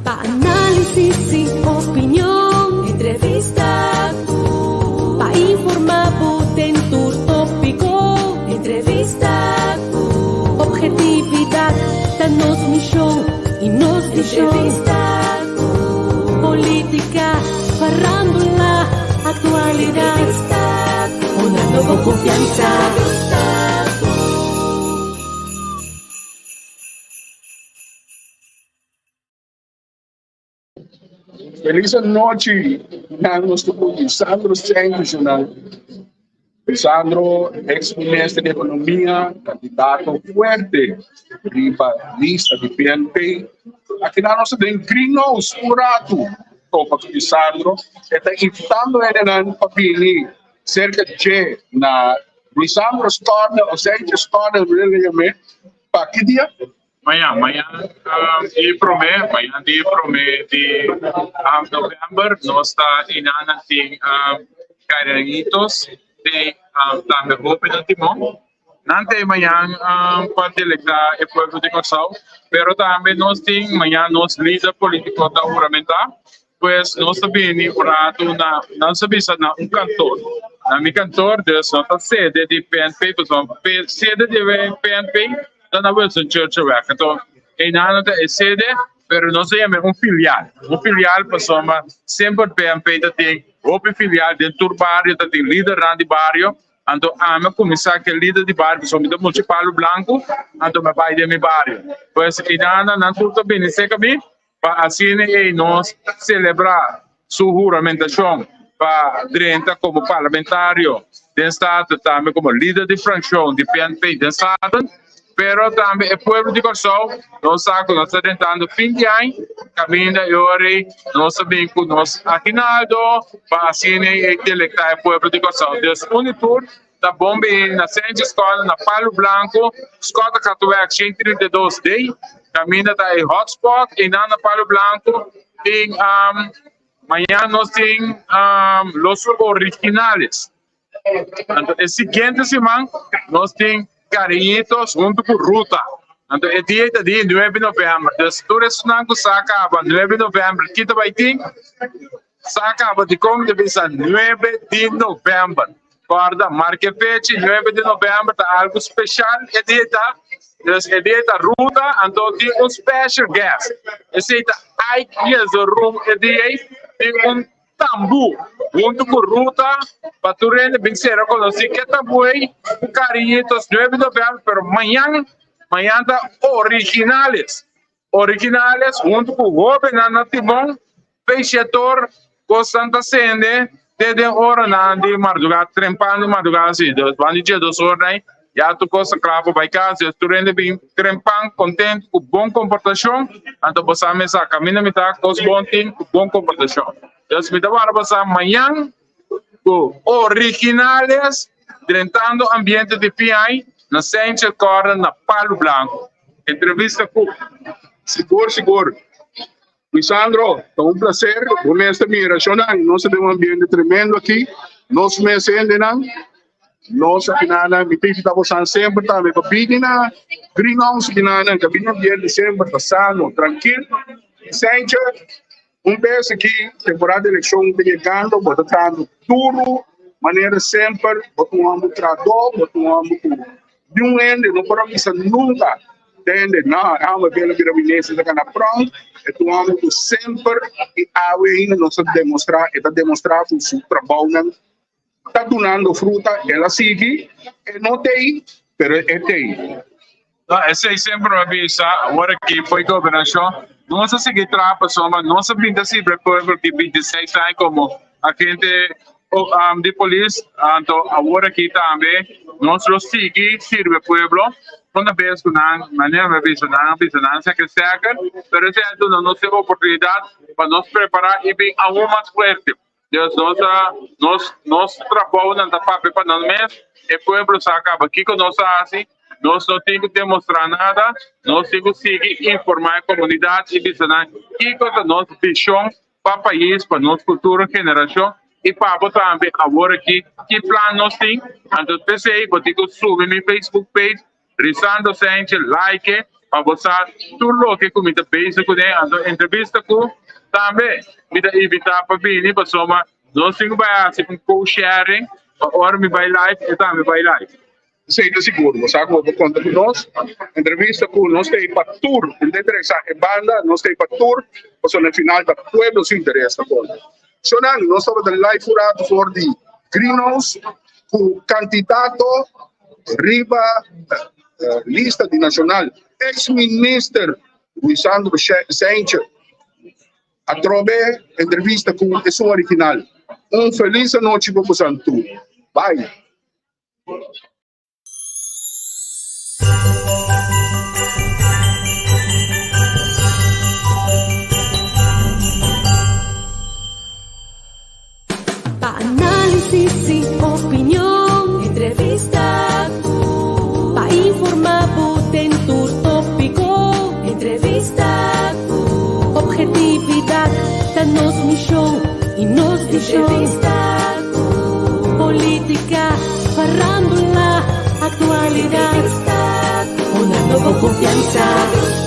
Análisis y opinión, entrevista, para informar, en tu tópico, entrevista, objetividad, danos misión y nos dice política, farándula, actualidad, honrando con confianza. Feliz noche, nuestro Ruisandro Cijntje. Ruisandro, ex-ministro de Economía, candidato fuerte, para lista de PNP. Aqui na nossa dencrino oscurato, topa Ruisandro, está invitando ele na papini, cerca de na Ruisandro Store, ou seja, Store, para que dia? Amanhã dia de novembro, nós está inana tem caranitos, tem também roupa no timão. Não tem amanhã para delegar o povo de Corsal, mas também nós tem amanhã nós líder político da oramentar, pois nós também orato na não sabia na cantor. Na meu cantor, Deus não está sede de PNP, sede de PNP. Na Wilson Church então em nada é sede, pero não se chama filial pessoa sempre PMP tem outra filial dentro do bairro, tem líder de bairro, então a começar que líder de bairro pessoa do municipal branco, então me vai de meu bairro, pois em nada não tudo bem se cabe para assim nós celebrar sua juramentação para direita como parlamentário do estado também como líder de fração de PNP do estado. Pero também o povo de Corsal, nós estamos tentando fim de ano, caminho e hoje, nós sabemos que nós Aguinaldo, para assim delegar o povo de Corsal. Deus unitur, da bomba na centro escola, na Palo Blanco, escola Catuec 132 day, caminho da hotspot, e na Palo Blanco, tem, amanhã nós temos os originais. Então, a seguinte semana, nós temos Cariñitos junto com Ruta. Então, é dia 9 de novembro. Então, tudo não acaba 9 de novembro. Kita vai ter, acaba de como deve ser 9 de novembro. Guarda, marque fecha, 9 de novembro, tá algo especial. É dia da Ruta, então tem special guest. Esse é Ike Yezorum, é dia tem tambu, junto com Ruta, para tu rende bem ser conhecido que tambu é Cariñitos 9 de novembro, pero amanhã tá originales, junto com o governo Timão, Peixetor, com Santa Sende, desde hora de madrugada, trempando madrugada, assim, vão dia 2 horas, já tu costa claro vai casa, tu rende bem trempando, contente, com bom comportação, então você mesa caminha metade, com bom tempo, com bom comportação. Deus me dá para passar amanhã com originais, tentando ambiente de PI, na Central Corda, na Palo Blanco. Entrevista com seguro. Ruisandro, é um prazer. O mestre miracional, nós temos um ambiente tremendo aqui. Nós mestres nós afinal, me tem que estar passando sempre, tá? Me papini na greenhouse, afinal, que um ambiente sempre passando, tranquilo. Central. Vez aqui, temporada de eleição chegando, botando tudo, maneira sempre, botando trador, botando de um ende, não podemos nunca, entende? Não, há uma bela gabinete da cana pronto, e tu vamos sempre, e a ainda não se demonstrar, e está demonstrando o seu trabalho, está dando fruta, ela sigue, e não tem, mas é tem. Esse é sempre uma vez, agora que foi governação, nós seguimos trabalhando, mas nós brinda sempre por que 26 anos como agente de polícia, então agora aqui também nós seguimos serve o povo, quando vez que não se quer, pero esse é a nossa oportunidade para nos preparar e bem algo mais forte. Deus nós trabalhamos na papel para nós mesmos, e o povo se acaba aqui com nós assim. Nós não temos que demonstrar nada, nós temos que seguir informar a comunidade e dizer que coisa nossa visão para o país, para nossa futura geração. E para também agora aqui, que plano nós temos. Então, pensei, vou ter que subir no Facebook page, Ruisandro Cijntje, like, para você tudo o que comida base com ele, então entrevista com também, me dá invitar para vir, para somar, nós temos que fazer um co-sharing, para hora me vai live e também vai live. Seja seguro, você agora conta com nós, entrevista com nós tem para tour, interessa a banda, nós tem para tour, você no final da pueblo se interessa com. So nós estamos de live furado for the greenhouse, com candidato riba lista de nacional, ex-ministro Ruisandro Cijntje, a trove entrevista com a sua original. Feliz noite para você tudo. Bye. Análisis y opinión, entrevista, pa informar en tu tópico, entrevista, objetividad, danos mi show y nos di show, entrevista, política, farándula, actualidad, una nueva confianza.